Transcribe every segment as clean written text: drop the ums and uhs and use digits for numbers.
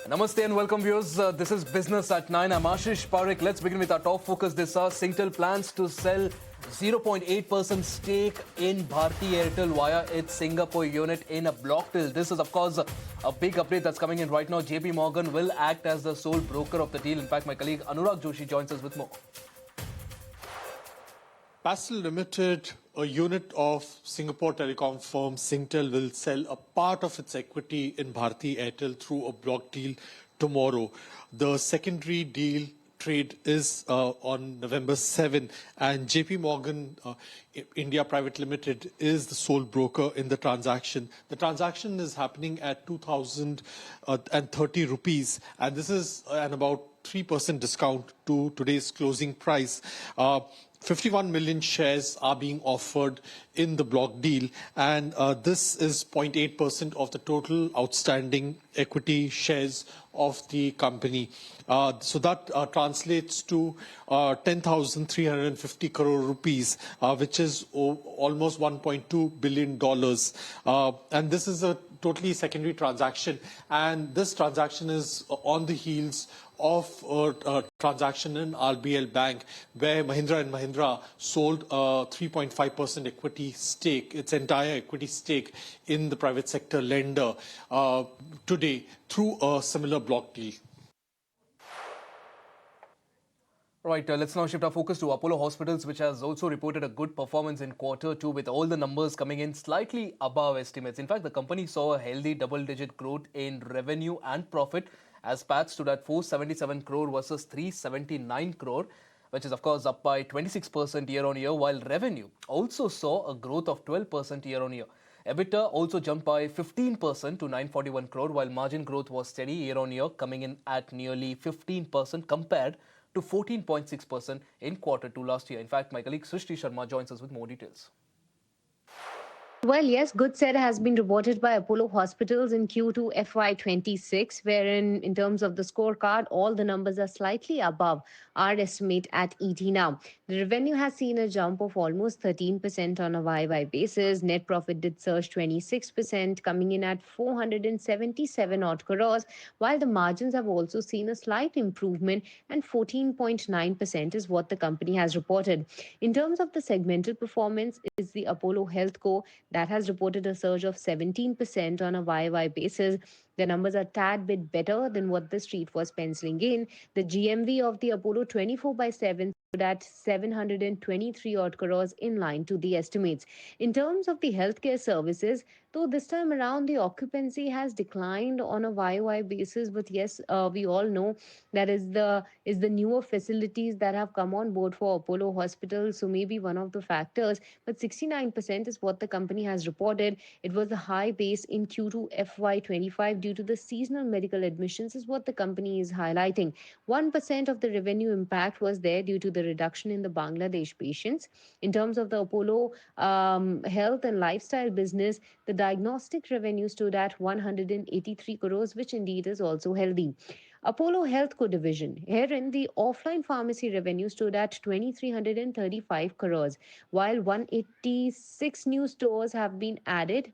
Namaste and welcome viewers. This is Business at 9. I'm Ashish Parekh. Let's begin with our top focus this hour. Singtel plans to sell 0.8% stake in Bharti Airtel via its Singapore unit in a block deal. This is, of course, a big update that's coming in right now. JP Morgan will act as the sole broker of the deal. In fact, my colleague Anurag Joshi joins us with more. Pastel Limited, a unit of Singapore telecom firm Singtel, will sell a part of its equity in Bharti Airtel through a block deal tomorrow. The secondary deal trade is on November 7, and JP Morgan India Private Limited is the sole broker in the transaction. The transaction is happening at 2,030 rupees, and this is an about 3% discount to today's closing price. 51 million shares are being offered in the block deal, and this is 0.8% of the total outstanding equity shares of the company. So that translates to 10,350 crore rupees, which is almost $1.2 billion. And this is a totally secondary transaction, and this transaction is on the heels of a transaction in RBL Bank, where Mahindra & Mahindra sold a 3.5% equity stake, its entire equity stake in the private sector lender today through a similar block deal. Right, let's now shift our focus to Apollo Hospitals, which has also reported a good performance in Q2 with all the numbers coming in slightly above estimates. In fact, the company saw a healthy double-digit growth in revenue and profit, as PAT stood at 477 crore versus 379 crore, which is of course up by 26% year-on-year, while revenue also saw a growth of 12% year-on-year. EBITDA also jumped by 15% to 941 crore, while margin growth was steady year-on-year, coming in at nearly 15% compared to 14.6% in Q2 last year. In fact, my colleague Srishti Sharma joins us with more details. Well, yes, good set has been reported by Apollo Hospitals in Q2 FY26, wherein in terms of the scorecard, all the numbers are slightly above our estimate at ET now. The revenue has seen a jump of almost 13% on a YY basis. Net profit did surge 26%, coming in at 477 odd crores, while the margins have also seen a slight improvement, and 14.9% is what the company has reported. In terms of the segmental performance, is the Apollo Healthco that has reported a surge of 17% on a YY basis. The numbers are tad bit better than what the street was penciling in. The GMV of the Apollo 24/7 stood at 723 odd crores, in line to the estimates. In terms of the healthcare services, though this time around the occupancy has declined on a YY basis, but yes, we all know that is the newer facilities that have come on board for Apollo Hospitals, so maybe one of the factors. But 69% is what the company has reported. It was a high base in Q2 FY25 due to the seasonal medical admissions, is what the company is highlighting. 1% of the revenue impact was there due to the reduction in the Bangladesh patients. In terms of the Apollo health and lifestyle business, the diagnostic revenue stood at 183 crores, which indeed is also healthy. Apollo Healthco division, herein the offline pharmacy revenue stood at 2,335 crores, while 186 new stores have been added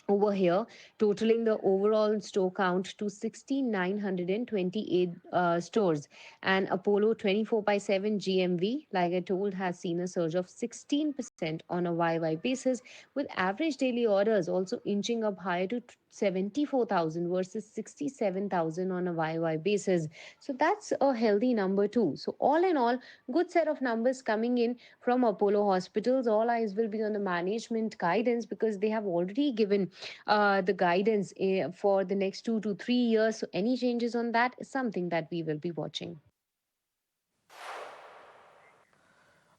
over here, totaling the overall store count to 1,628 stores. And Apollo 24/7 GMV, like I told, has seen a surge of 16% on a YY basis, with average daily orders also inching up higher to 74,000 versus 67,000 on a YY basis. So that's a healthy number too. So all in all, good set of numbers coming in from Apollo Hospitals. All eyes will be on the management guidance, because they have already given the guidance for the next 2 to 3 years. So any changes on that is something that we will be watching.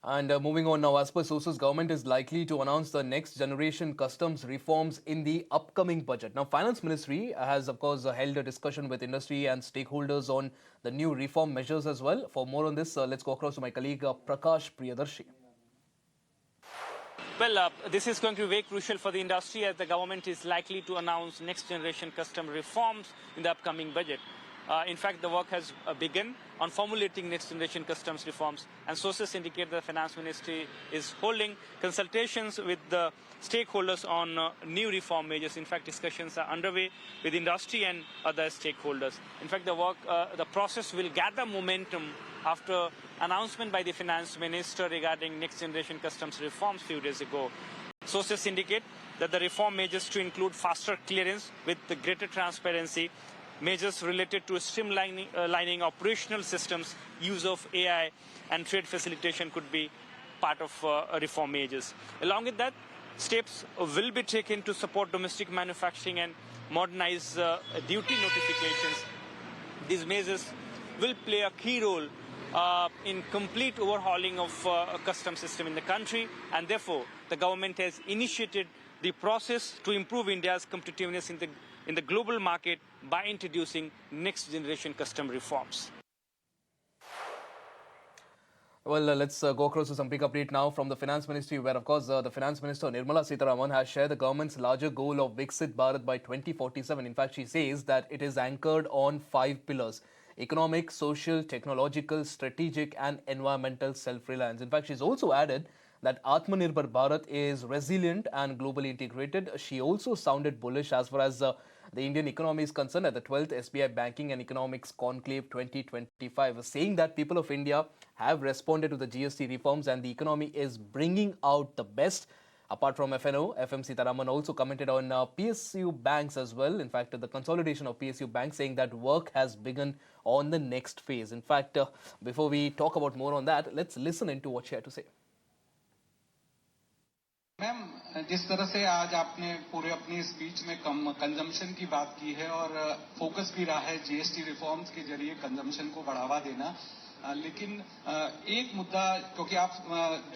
And moving on now, as per sources, government is likely to announce the next generation customs reforms in the upcoming budget. Now, Finance Ministry has, of course, held a discussion with industry and stakeholders on the new reform measures as well. For more on this, let's go across to my colleague Prakash Priyadarshi. Well, this is going to be very crucial for the industry, as the government is likely to announce next generation custom reforms in the upcoming budget. In fact, the work has begun on formulating next generation customs reforms, and sources indicate that the Finance Ministry is holding consultations with the stakeholders on new reform measures. In fact, discussions are underway with industry and other stakeholders. In fact, the process will gather momentum after announcement by the Finance Minister regarding next generation customs reforms few days ago. Sources indicate that the reform measures to include faster clearance with the greater transparency, measures related to streamlining operational systems, use of AI, and trade facilitation could be part of reform measures. Along with that, steps will be taken to support domestic manufacturing and modernize duty notifications. These measures will play a key role in complete overhauling of customs system in the country, and therefore the government has initiated the process to improve India's competitiveness in the global market by introducing next generation custom reforms. Well, let's go across to some big update now from the Finance Ministry, where, of course, the Finance Minister Nirmala Sitharaman has shared the government's larger goal of Viksit Bharat by 2047. In fact, she says that it is anchored on 5 pillars: economic, social, technological, strategic, and environmental self-reliance. In fact, she's also added that Atmanirbhar Bharat is resilient and globally integrated. She also sounded bullish as far as the Indian economy is concerned at the 12th SBI Banking and Economics Conclave 2025, saying that people of India have responded to the GST reforms and the economy is bringing out the best. Apart from FNO, FM Sitharaman also commented on PSU banks as well. In fact, the consolidation of PSU banks, saying that work has begun on the next phase. In fact, before we talk about more on that, let's listen into what she had to say. Ma'am, जिस तरह से आज आपने पूरे अपनी speech में consumption की बात की है और फोकस भी रहा है जीएसटी रिफॉर्म्स के जरिए कंजम्पशन को बढ़ावा देना, लेकिन एक मुद्दा, क्योंकि आप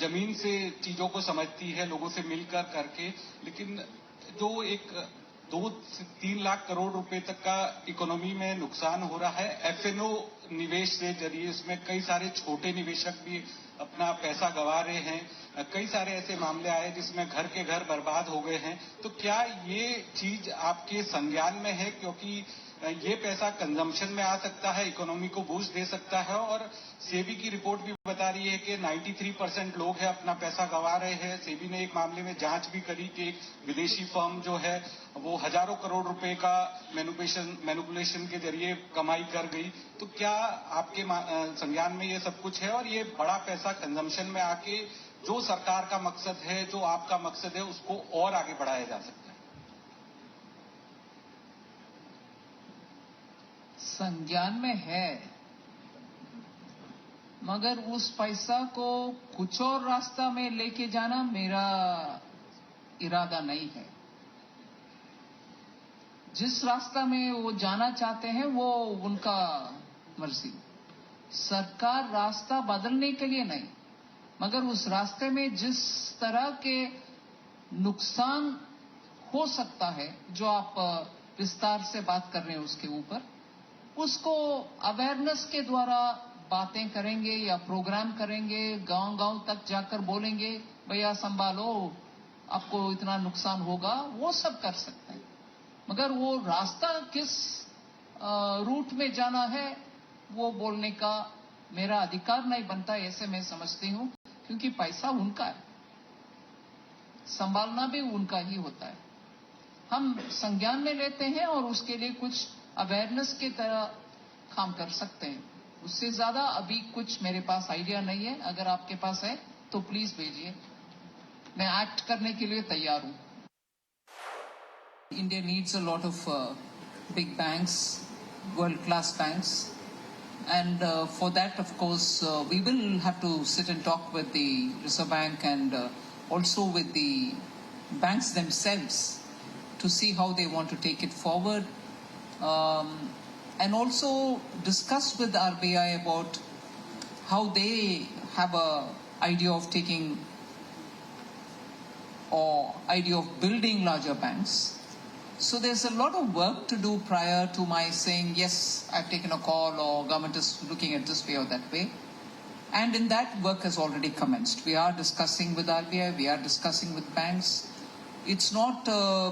जमीन से चीजों को समझती है लोगों से मिलकर करके, लेकिन जो एक 2 से 3 लाख करोड़ रुपए तक का इकोनॉमी में नुकसान हो रहा है एफएनओ निवेश से जरिए, इसमें कई सारे छोटे निवेशक भी अपना पैसा गंवा रहे हैं, कई सारे ऐसे मामले आए जिसमें घर के घर बर्बाद हो गए हैं। तो क्या ये चीज आपके संज्ञान में है, क्योंकि ये पैसा कंजम्पशन में आ सकता है, इकोनॉमी को बूस्ट दे सकता है, और सेबी की रिपोर्ट भी बता रही है कि 93% लोग हैं अपना पैसा गंवा रहे हैं। सेबी ने एक मामले में जांच भी करी कि एक विदेशी फर्म जो है वो हजारों करोड़ रुपए का मैनिपुलेशन के जरिए कमाई कर गई। तो क्या आपके संज्ञान में ये सब कुछ है, और ये बड़ा पैसा कंजम्पशन में आके जो सरकार का मकसद है, जो आपका मकसद है, उसको और आगे बढ़ाया जा सकता है? संज्ञान में है, मगर उस पैसा को कुछ और रास्ता में लेके जाना मेरा इरादा नहीं है। जिस रास्ता में वो जाना चाहते हैं वो उनका मर्जी। सरकार रास्ता बदलने के लिए नहीं, मगर उस रास्ते में जिस तरह के नुकसान हो सकता है, जो आप विस्तार से बात कर रहे हैं उसके ऊपर, उसको अवेयरनेस के द्वारा बातें करेंगे या प्रोग्राम करेंगे, गांव-गांव तक जाकर बोलेंगे, भैया संभालो, आपको इतना नुकसान होगा, वो सब कर सकते हैं। मगर वो रास्ता किस रूट में जाना है वो बोलने का मेरा अधिकार नहीं बनता, ऐसे मैं समझती हूं, क्योंकि पैसा उनका है, संभालना भी उनका ही होता है। हम संज्ञान में लेते हैं और उसके लिए कुछ अवेयरनेस की तरह काम कर सकते हैं। उससे ज्यादा अभी कुछ मेरे पास आइडिया नहीं है। अगर आपके पास है तो प्लीज भेजिए, मैं एक्ट करने के लिए तैयार हूं। India needs a lot of big banks, world-class banks, and for that, of course, we will have to sit and talk with the Reserve Bank and also with the banks themselves to see how they want to take it forward, and also discuss with RBI about how they have a idea of taking or idea of building larger banks. So there's a lot of work to do prior to my saying, yes, I've taken a call or government is looking at this way or that way. And in that, work has already commenced. We are discussing with RBI, we are discussing with banks. It's not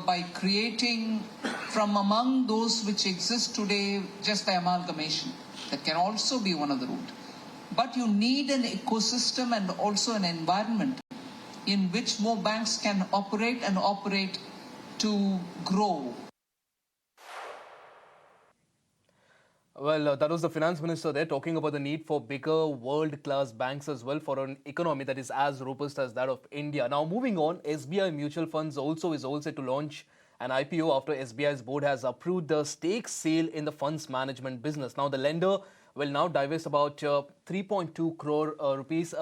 by creating from among those which exist today just by amalgamation. That can also be one of the route. But you need an ecosystem and also an environment in which more banks can operate and operate to grow. Well, that was the finance minister there talking about the need for bigger world-class banks as well for an economy that is as robust as that of India. Now, moving on, SBI Mutual Funds also is all set to launch an IPO after SBI's board has approved the stake sale in the funds management business. Now, the lender will now divest about 3.2 crore rupees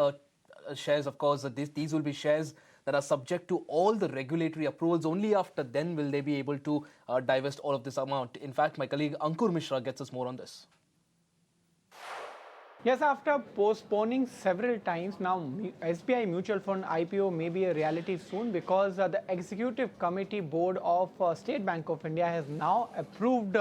shares. Of course, these will be shares that are subject to all the regulatory approvals. Only after then will they be able to divest all of this amount. In fact, my colleague Ankur Mishra gets us more on this. Yes, after postponing several times, now SBI Mutual Fund IPO may be a reality soon because the Executive Committee Board of State Bank of India has now approved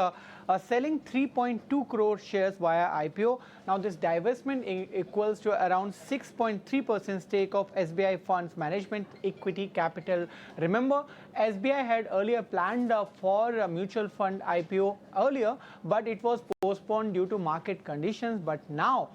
selling 3.2 crore shares via IPO. Now, this divestment equals to around 6.3% stake of SBI Funds Management equity capital. Remember, SBI had earlier planned for a mutual fund IPO earlier, but it was postponed due to market conditions. But now,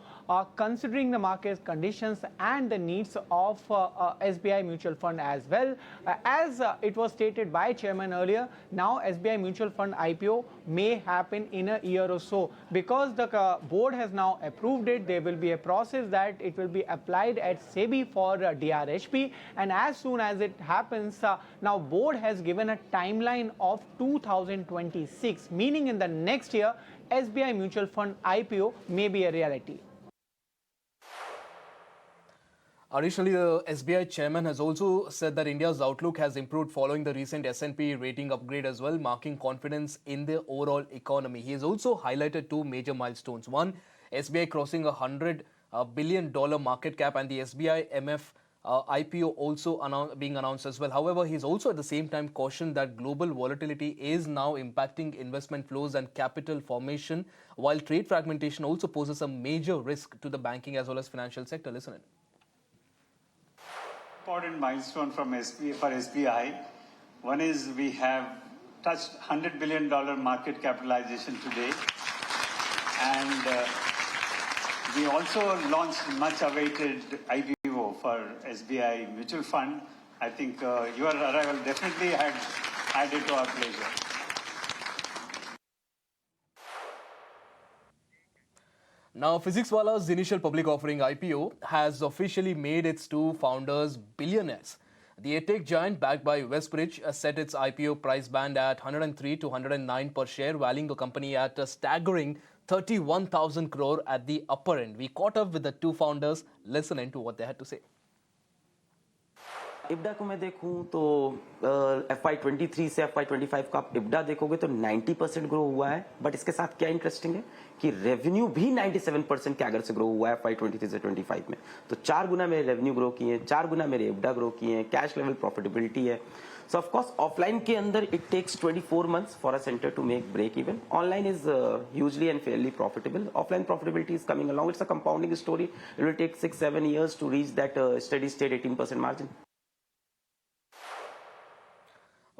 considering the market conditions and the needs of SBI Mutual Fund as well, as it was stated by Chairman earlier, now SBI Mutual Fund IPO may happen in a year or so. Because the board has now approved it, there will be a process that it will be applied at SEBI for DRHP, and as soon as it happens, now board has given a timeline of 2026, meaning in the next year, SBI Mutual Fund IPO may be a reality. Additionally, the SBI chairman has also said that India's outlook has improved following the recent S&P rating upgrade as well, marking confidence in the overall economy. He has also highlighted two major milestones. One, SBI crossing $100 billion market cap, and the SBI MF IPO also being announced as well. However, he's also at the same time cautioned that global volatility is now impacting investment flows and capital formation, while trade fragmentation also poses a major risk to the banking as well as financial sector. Listen in. Important milestone from for SBI. One is we have touched $100 billion market capitalization today, and we also launched much awaited IPO for SBI Mutual Fund. I think your arrival definitely had added to our pleasure. Now, PhysicsWallah's initial public offering IPO has officially made its two founders billionaires. The EdTech giant, backed by Westbridge, set its IPO price band at 103 to 109 per share, valuing the company at a staggering 31,000 crore at the upper end. We caught up with the two founders. Listen in to what they had to say. इब्डा को मैं देखूं तो FY23 से FY25 का आप इब्डा देखोगे तो 90% grow हुआ है, बट इसके साथ क्या इंटरेस्टिंग है कि रेवेन्यू भी 97% कैगर से ग्रो हुआ है FY23 से 25 में. तो 4 गुना मेरे रेवेन्यू ग्रो किए हैं, 4 गुना मेरे इब्डा ग्रो किए हैं, कैश लेवल प्रॉफिटेबिलिटी है. So of course ऑफलाइन के अंदर it takes 24 months for a center to make break even. Online is hugely and fairly profitable. Offline profitability is coming along. It's a compounding story. It will take 6-7 years to reach that steady state 18% margin.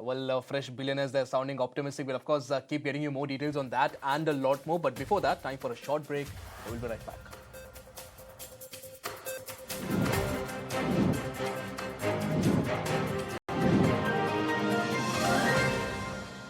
Well, fresh billionaires, they're sounding optimistic. We'll, of course, keep getting you more details on that and a lot more. But before that, time for a short break. We'll be right back.